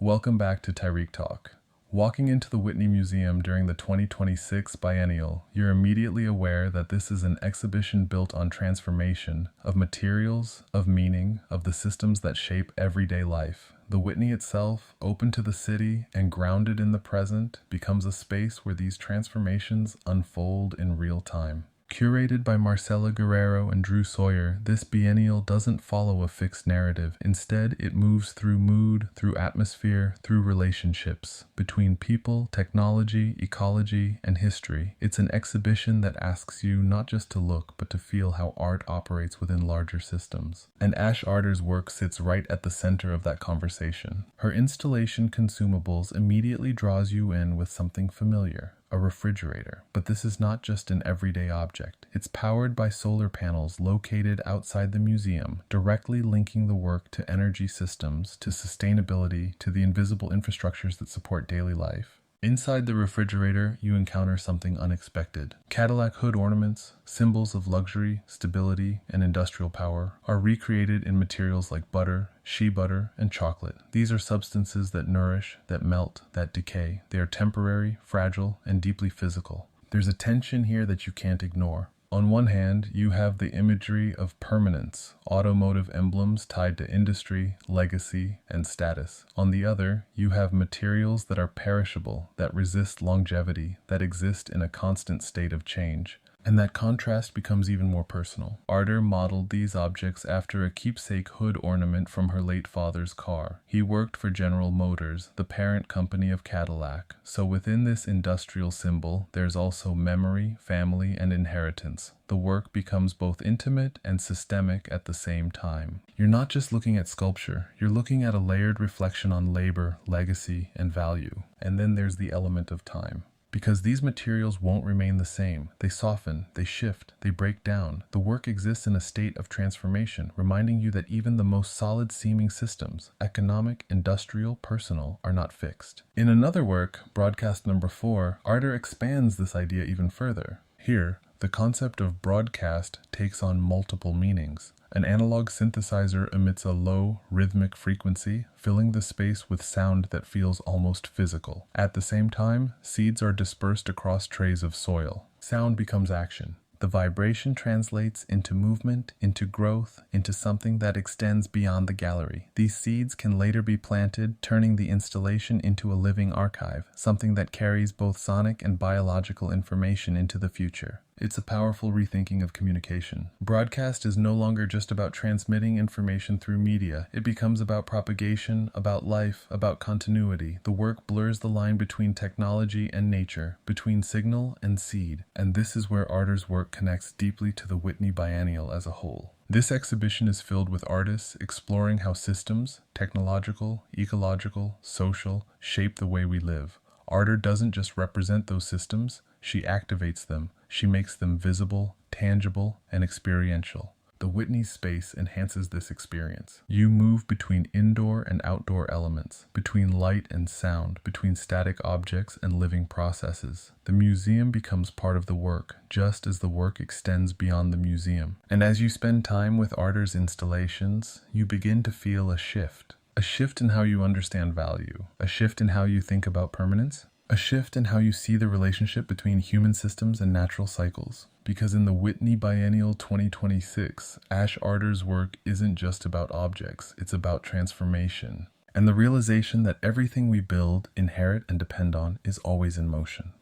Welcome back to Tarik Talk. Walking into the Whitney Museum during the 2026 Biennial, you're immediately aware that this is an exhibition built on transformation of materials, of meaning, of the systems that shape everyday life. The Whitney itself, open to the city and grounded in the present, becomes a space where these transformations unfold in real time. Curated by Marcela Guerrero and Drew Sawyer, this biennial doesn't follow a fixed narrative. Instead, it moves through mood, through atmosphere, through relationships, between people, technology, ecology, and history. It's an exhibition that asks you not just to look, but to feel how art operates within larger systems. And Arder's work sits right at the center of that conversation. Her installation Consumables immediately draws you in with something familiar. A refrigerator. But this is not just an everyday object. It's powered by solar panels located outside the museum, directly linking the work to energy systems, to sustainability, to the invisible infrastructures that support daily life. Inside the refrigerator, you encounter something unexpected. Cadillac hood ornaments, symbols of luxury, stability, and industrial power, are recreated in materials like butter, shea butter, and chocolate. These are substances that nourish, that melt, that decay. They are temporary, fragile, and deeply physical. There's a tension here that you can't ignore. On one hand, you have the imagery of permanence, automotive emblems tied to industry, legacy, and status. On the other, you have materials that are perishable, that resist longevity, that exist in a constant state of change. And that contrast becomes even more personal. Arder modeled these objects after a keepsake hood ornament from her late father's car. He worked for General Motors, the parent company of Cadillac. So within this industrial symbol, there's also memory, family, and inheritance. The work becomes both intimate and systemic at the same time. You're not just looking at sculpture, you're looking at a layered reflection on labor, legacy, and value. And then there's the element of time. Because these materials won't remain the same. They soften, they shift, they break down. The work exists in a state of transformation, reminding you that even the most solid-seeming systems, economic, industrial, personal, are not fixed. In another work, broadcast number 4, Arder expands this idea even further. Here, the concept of broadcast takes on multiple meanings. An analog synthesizer emits a low, rhythmic frequency, filling the space with sound that feels almost physical. At the same time, seeds are dispersed across trays of soil. Sound becomes action. The vibration translates into movement, into growth, into something that extends beyond the gallery. These seeds can later be planted, turning the installation into a living archive, something that carries both sonic and biological information into the future. It's a powerful rethinking of communication. Broadcast is no longer just about transmitting information through media. It becomes about propagation, about life, about continuity. The work blurs the line between technology and nature, between signal and seed. And this is where Arder's work connects deeply to the Whitney Biennial as a whole. This exhibition is filled with artists exploring how systems, technological, ecological, social, shape the way we live. Arder doesn't just represent those systems, she activates them. She makes them visible, tangible, and experiential. The Whitney space enhances this experience. You move between indoor and outdoor elements, between light and sound, between static objects and living processes. The museum becomes part of the work, just as the work extends beyond the museum. And as you spend time with Arder's installations, you begin to feel a shift. A shift in how you understand value, a shift in how you think about permanence, a shift in how you see the relationship between human systems and natural cycles. Because in the Whitney Biennial 2026, Arder's work isn't just about objects, it's about transformation. And the realization that everything we build, inherit, and depend on is always in motion.